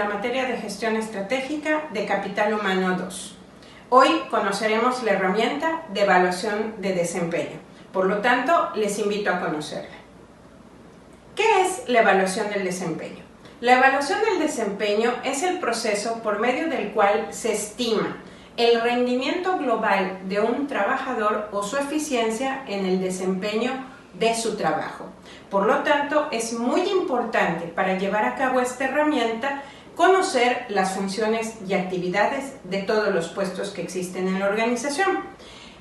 la materia de Gestión Estratégica de Capital Humano 2. Hoy conoceremos la herramienta de evaluación de desempeño. Por lo tanto, les invito a conocerla. ¿Qué es la evaluación del desempeño? La evaluación del desempeño es el proceso por medio del cual se estima el rendimiento global de un trabajador o su eficiencia en el desempeño de su trabajo. Por lo tanto, es muy importante para llevar a cabo esta herramienta conocer las funciones y actividades de todos los puestos que existen en la organización.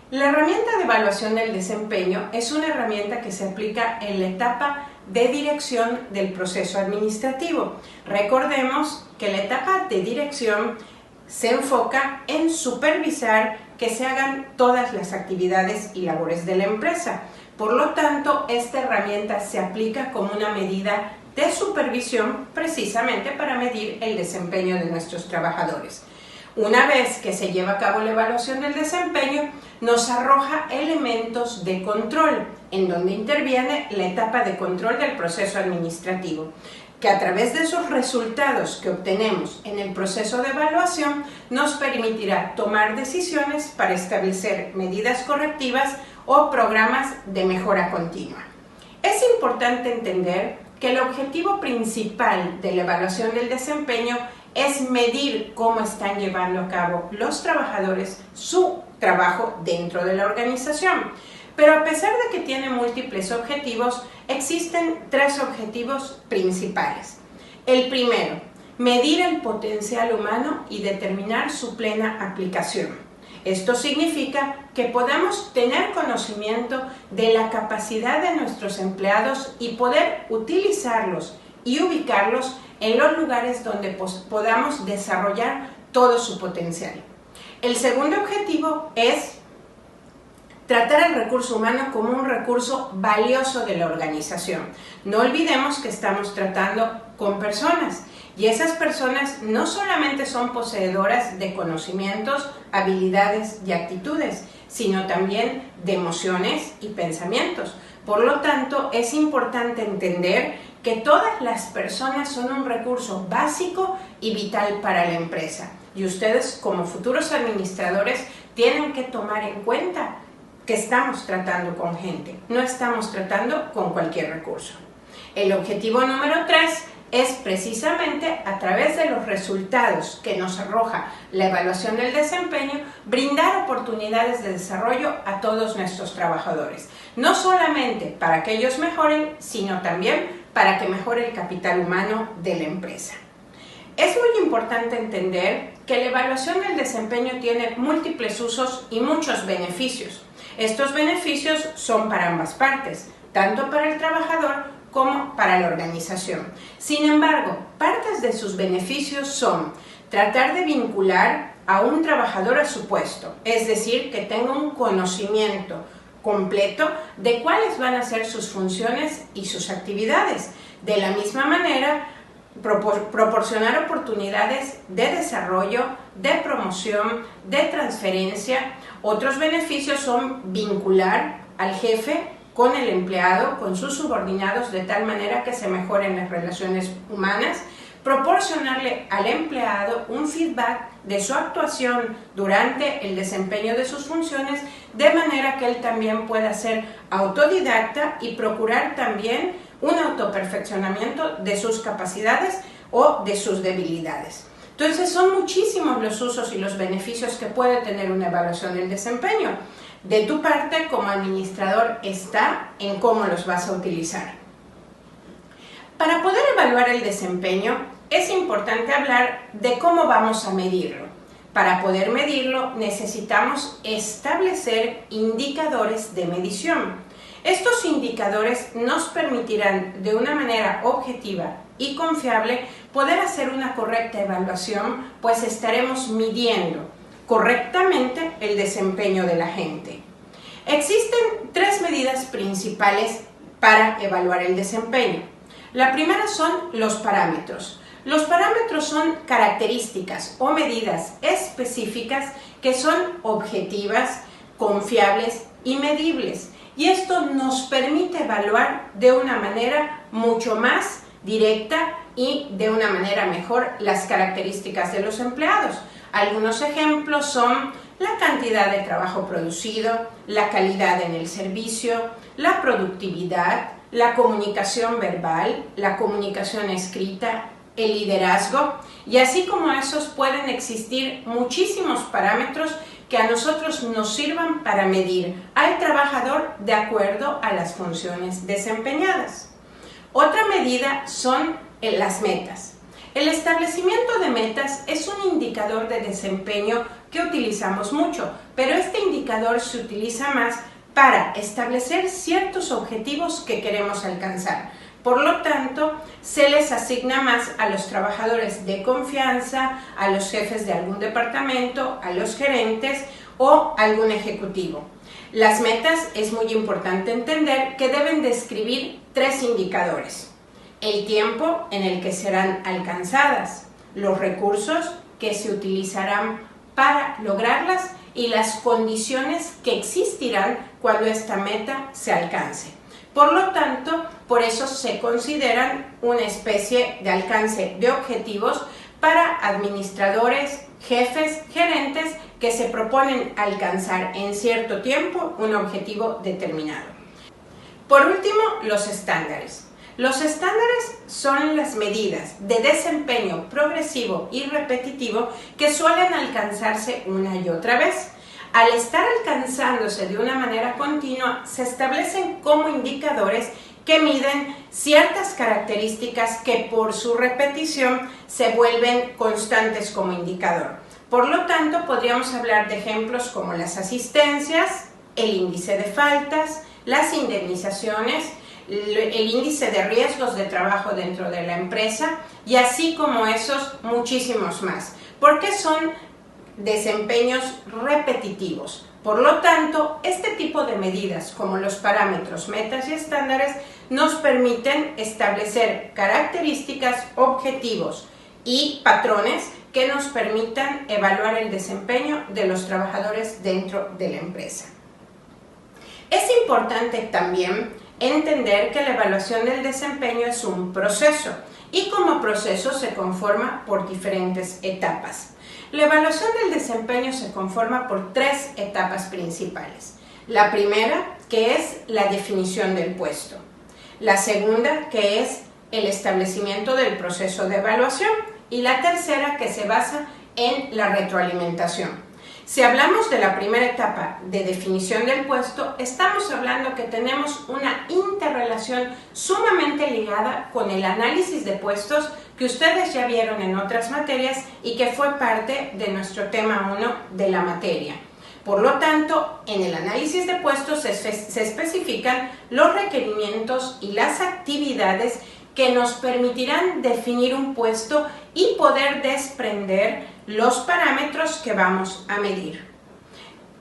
La herramienta de evaluación del desempeño es una herramienta que se aplica en la etapa de dirección del proceso administrativo. Recordemos que la etapa de dirección se enfoca en supervisar que se hagan todas las actividades y labores de la empresa. Por lo tanto, esta herramienta se aplica como una medida de supervisión precisamente para medir el desempeño de nuestros trabajadores. Una vez que se lleva a cabo la evaluación del desempeño, nos arroja elementos de control, en donde interviene la etapa de control del proceso administrativo, que a través de esos resultados que obtenemos en el proceso de evaluación nos permitirá tomar decisiones para establecer medidas correctivas o programas de mejora continua. Es importante entender que el objetivo principal de la evaluación del desempeño es medir cómo están llevando a cabo los trabajadores su trabajo dentro de la organización. Pero a pesar de que tiene múltiples objetivos, existen tres objetivos principales. El primero, medir el potencial humano y determinar su plena aplicación. Esto significa que podamos tener conocimiento de la capacidad de nuestros empleados y poder utilizarlos y ubicarlos en los lugares donde podamos desarrollar todo su potencial. El segundo objetivo es tratar al recurso humano como un recurso valioso de la organización. No olvidemos que estamos tratando con personas y esas personas no solamente son poseedoras de conocimientos, habilidades y actitudes, sino también de emociones y pensamientos. Por lo tanto, es importante entender que todas las personas son un recurso básico y vital para la empresa. Y ustedes, como futuros administradores, tienen que tomar en cuenta que estamos tratando con gente, no estamos tratando con cualquier recurso. El objetivo número 3 es precisamente a través de los resultados que nos arroja la evaluación del desempeño, brindar oportunidades de desarrollo a todos nuestros trabajadores. No solamente para que ellos mejoren, sino también para que mejore el capital humano de la empresa. Es muy importante entender que la evaluación del desempeño tiene múltiples usos y muchos beneficios. Estos beneficios son para ambas partes, tanto para el trabajador como para la organización. Sin embargo, partes de sus beneficios son tratar de vincular a un trabajador a su puesto, es decir, que tenga un conocimiento completo de cuáles van a ser sus funciones y sus actividades. De la misma manera, proporcionar oportunidades de desarrollo, de promoción, de transferencia. Otros beneficios son vincular al jefe con el empleado, con sus subordinados, de tal manera que se mejoren las relaciones humanas, proporcionarle al empleado un feedback de su actuación durante el desempeño de sus funciones, de manera que él también pueda ser autodidacta y procurar también un autoperfeccionamiento de sus capacidades o de sus debilidades. Entonces, son muchísimos los usos y los beneficios que puede tener una evaluación del desempeño. De tu parte, como administrador, está en cómo los vas a utilizar. Para poder evaluar el desempeño, es importante hablar de cómo vamos a medirlo. Para poder medirlo, necesitamos establecer indicadores de medición. Estos indicadores nos permitirán, de una manera objetiva y confiable, poder hacer una correcta evaluación, pues estaremos midiendo correctamente el desempeño de la gente. Existen tres medidas principales para evaluar el desempeño. La primera son los parámetros. Los parámetros son características o medidas específicas que son objetivas, confiables y medibles. Y esto nos permite evaluar de una manera mucho más directa y de una manera mejor las características de los empleados. Algunos ejemplos son la cantidad de trabajo producido, la calidad en el servicio, la productividad, la comunicación verbal, la comunicación escrita, el liderazgo, y así como esos pueden existir muchísimos parámetros que a nosotros nos sirvan para medir al trabajador de acuerdo a las funciones desempeñadas. Otra medida son las metas. El establecimiento de metas es un indicador de desempeño que utilizamos mucho, pero este indicador se utiliza más para establecer ciertos objetivos que queremos alcanzar. Por lo tanto, se les asigna más a los trabajadores de confianza, a los jefes de algún departamento, a los gerentes o algún ejecutivo. Las metas es muy importante entender que deben describir 3 indicadores: el tiempo en el que serán alcanzadas, los recursos que se utilizarán para lograrlas y las condiciones que existirán cuando esta meta se alcance. Por lo tanto, por eso se consideran una especie de alcance de objetivos para administradores, jefes, gerentes que se proponen alcanzar en cierto tiempo un objetivo determinado. Por último, los estándares. Los estándares son las medidas de desempeño progresivo y repetitivo que suelen alcanzarse una y otra vez. Al estar alcanzándose de una manera continua, se establecen como indicadores que miden ciertas características que por su repetición se vuelven constantes como indicador. Por lo tanto, podríamos hablar de ejemplos como las asistencias, el índice de faltas, las indemnizaciones, el índice de riesgos de trabajo dentro de la empresa y así como esos muchísimos más, porque son desempeños repetitivos. Por lo tanto, este tipo de medidas como los parámetros, metas y estándares nos permiten establecer características, objetivos y patrones que nos permitan evaluar el desempeño de los trabajadores dentro de la empresa. Es importante también entender que la evaluación del desempeño es un proceso y como proceso se conforma por diferentes etapas. La evaluación del desempeño se conforma por 3 etapas principales. La primera, que es la definición del puesto. La segunda, que es el establecimiento del proceso de evaluación. Y la tercera, que se basa en la retroalimentación. Si hablamos de la primera etapa de definición del puesto, estamos hablando que tenemos una interrelación sumamente ligada con el análisis de puestos que ustedes ya vieron en otras materias y que fue parte de nuestro tema 1 de la materia. Por lo tanto, en el análisis de puestos se especifican los requerimientos y las actividades que nos permitirán definir un puesto y poder desprender los parámetros que vamos a medir.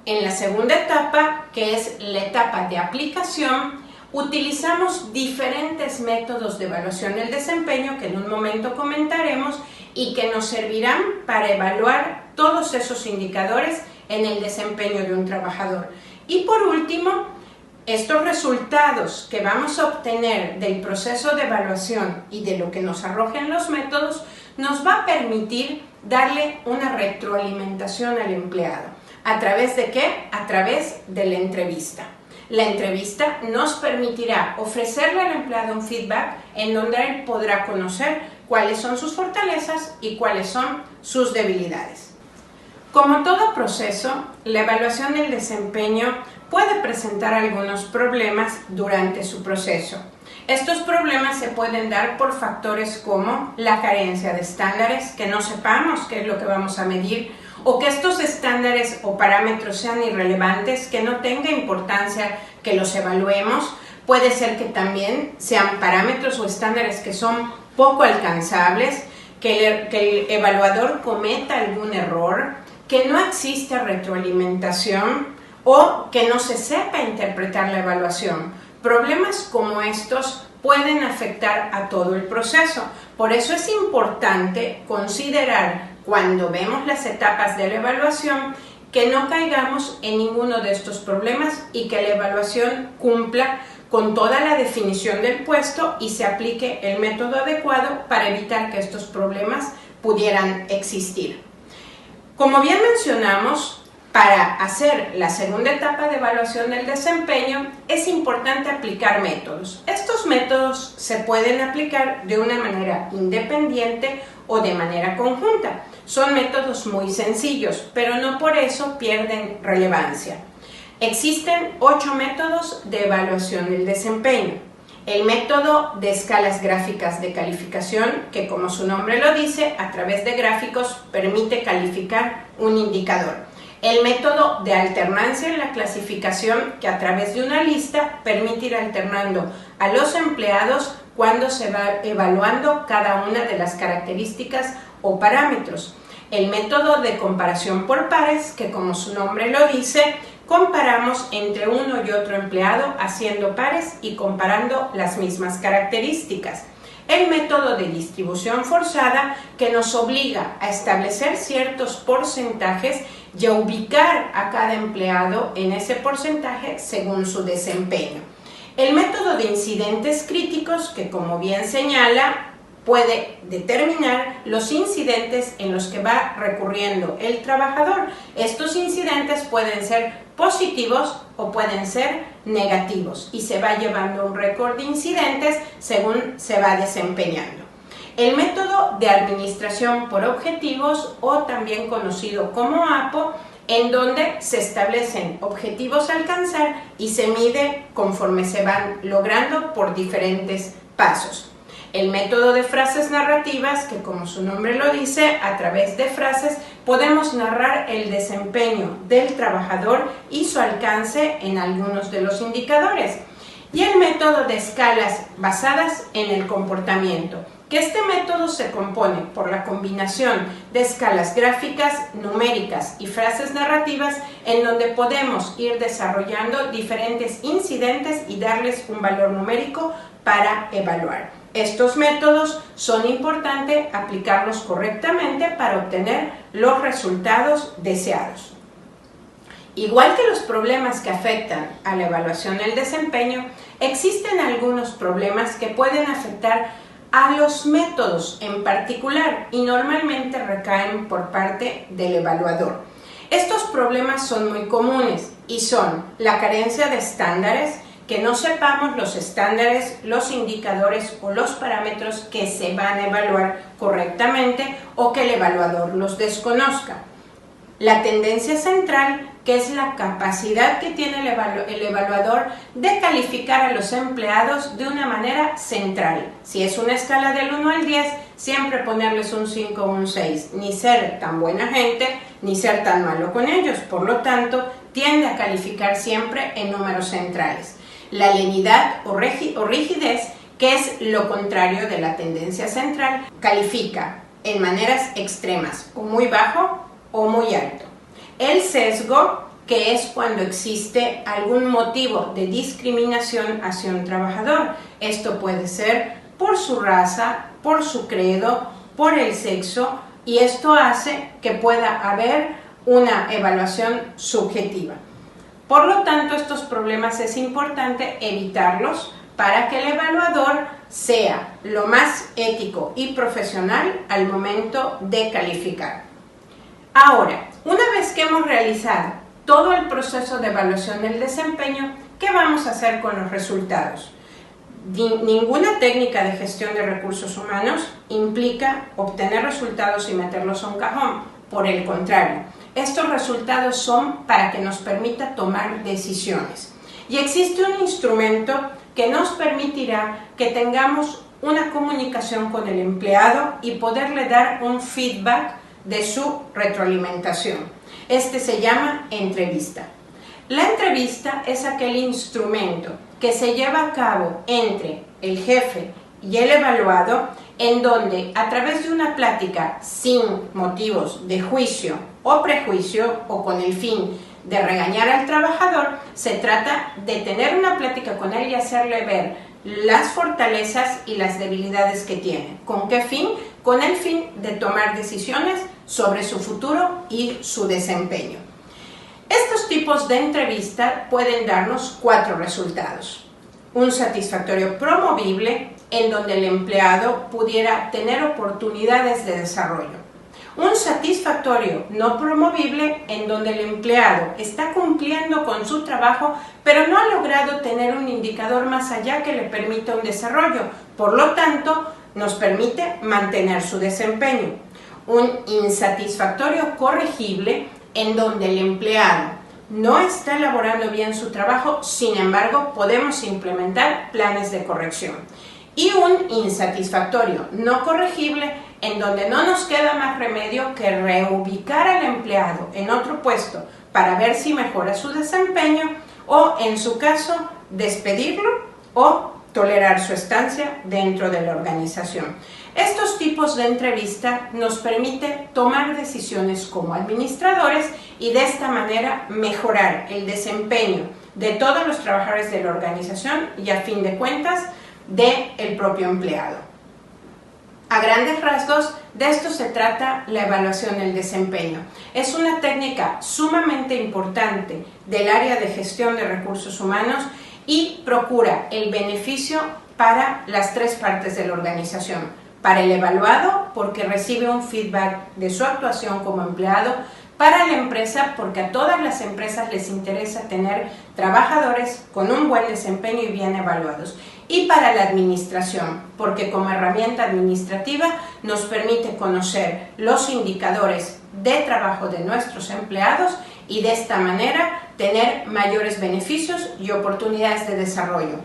En la segunda etapa, que es la etapa de aplicación, utilizamos diferentes métodos de evaluación del desempeño que en un momento comentaremos y que nos servirán para evaluar todos esos indicadores en el desempeño de un trabajador. Y por último, estos resultados que vamos a obtener del proceso de evaluación y de lo que nos arrojen los métodos nos va a permitir darle una retroalimentación al empleado. ¿A través de qué? A través de la entrevista. La entrevista nos permitirá ofrecerle al empleado un feedback en donde él podrá conocer cuáles son sus fortalezas y cuáles son sus debilidades. Como todo proceso, la evaluación del desempeño puede presentar algunos problemas durante su proceso. Estos problemas se pueden dar por factores como la carencia de estándares, que no sepamos qué es lo que vamos a medir, o que estos estándares o parámetros sean irrelevantes, que no tenga importancia que los evaluemos. Puede ser que también sean parámetros o estándares que son poco alcanzables, que el evaluador cometa algún error, que no existe retroalimentación o que no se sepa interpretar la evaluación. Problemas como estos pueden afectar a todo el proceso. Por eso es importante considerar cuando vemos las etapas de la evaluación que no caigamos en ninguno de estos problemas y que la evaluación cumpla con toda la definición del puesto y se aplique el método adecuado para evitar que estos problemas pudieran existir. Como bien mencionamos, para hacer la segunda etapa de evaluación del desempeño es importante aplicar métodos. Estos métodos se pueden aplicar de una manera independiente o de manera conjunta. Son métodos muy sencillos, pero no por eso pierden relevancia. Existen 8 métodos de evaluación del desempeño. El método de escalas gráficas de calificación, que como su nombre lo dice, a través de gráficos permite calificar un indicador. El método de alternancia en la clasificación, que a través de una lista permite ir alternando a los empleados cuando se va evaluando cada una de las características o parámetros. El método de comparación por pares, que como su nombre lo dice, comparamos entre uno y otro empleado haciendo pares y comparando las mismas características. El método de distribución forzada, que nos obliga a establecer ciertos porcentajes y a ubicar a cada empleado en ese porcentaje según su desempeño. El método de incidentes críticos, que como bien señala, puede determinar los incidentes en los que va recurriendo el trabajador. Estos incidentes pueden ser positivos o pueden ser negativos y se va llevando un récord de incidentes según se va desempeñando. El método de administración por objetivos, o también conocido como APO, en donde se establecen objetivos a alcanzar y se mide conforme se van logrando por diferentes pasos. El método de frases narrativas, que como su nombre lo dice, a través de frases podemos narrar el desempeño del trabajador y su alcance en algunos de los indicadores. Y el método de escalas basadas en el comportamiento, que este método se compone por la combinación de escalas gráficas, numéricas y frases narrativas, en donde podemos ir desarrollando diferentes incidentes y darles un valor numérico para evaluar. Estos métodos son importantes aplicarlos correctamente para obtener los resultados deseados. Igual que los problemas que afectan a la evaluación del desempeño, existen algunos problemas que pueden afectar a los métodos en particular y normalmente recaen por parte del evaluador. Estos problemas son muy comunes y son la carencia de estándares, que no sepamos los estándares, los indicadores o los parámetros que se van a evaluar correctamente o que el evaluador los desconozca. La tendencia central, que es la capacidad que tiene el evaluador de calificar a los empleados de una manera central. Si es una escala del 1 al 10, siempre ponerles un 5 o un 6, ni ser tan buena gente, ni ser tan malo con ellos. Por lo tanto, tiende a calificar siempre en números centrales. La lenidad o rigidez, que es lo contrario de la tendencia central, califica en maneras extremas, o muy bajo o muy alto. El sesgo, que es cuando existe algún motivo de discriminación hacia un trabajador. Esto puede ser por su raza, por su credo, por el sexo, y esto hace que pueda haber una evaluación subjetiva. Por lo tanto, estos problemas es importante evitarlos para que el evaluador sea lo más ético y profesional al momento de calificar. Ahora, una vez que hemos realizado todo el proceso de evaluación del desempeño, ¿qué vamos a hacer con los resultados? Ninguna técnica de gestión de recursos humanos implica obtener resultados y meterlos a un cajón. Por el contrario, estos resultados son para que nos permita tomar decisiones. Y existe un instrumento que nos permitirá que tengamos una comunicación con el empleado y poderle dar un feedback de su retroalimentación. Este se llama entrevista. La entrevista es aquel instrumento que se lleva a cabo entre el jefe y el evaluado, en donde a través de una plática sin motivos de juicio o prejuicio o con el fin de regañar al trabajador, se trata de tener una plática con él y hacerle ver las fortalezas y las debilidades que tiene. ¿Con qué fin? Con el fin de tomar decisiones sobre su futuro y su desempeño. Estos tipos de entrevista pueden darnos 4 resultados. Un satisfactorio promovible en donde el empleado pudiera tener oportunidades de desarrollo. Un satisfactorio no promovible en donde el empleado está cumpliendo con su trabajo pero no ha logrado tener un indicador más allá que le permita un desarrollo, por lo tanto nos permite mantener su desempeño. Un insatisfactorio corregible en donde el empleado no está elaborando bien su trabajo, sin embargo podemos implementar planes de corrección. Y un insatisfactorio no corregible en donde no nos queda más remedio que reubicar al empleado en otro puesto para ver si mejora su desempeño o, en su caso, despedirlo o tolerar su estancia dentro de la organización. Estos tipos de entrevista nos permiten tomar decisiones como administradores y de esta manera mejorar el desempeño de todos los trabajadores de la organización y, a fin de cuentas, del propio empleado. A grandes rasgos, de esto se trata la evaluación del desempeño. Es una técnica sumamente importante del área de gestión de recursos humanos y procura el beneficio para las tres partes de la organización. Para el evaluado, porque recibe un feedback de su actuación como empleado; para la empresa, porque a todas las empresas les interesa tener trabajadores con un buen desempeño y bien evaluados; y para la administración, porque como herramienta administrativa nos permite conocer los indicadores de trabajo de nuestros empleados y de esta manera tener mayores beneficios y oportunidades de desarrollo.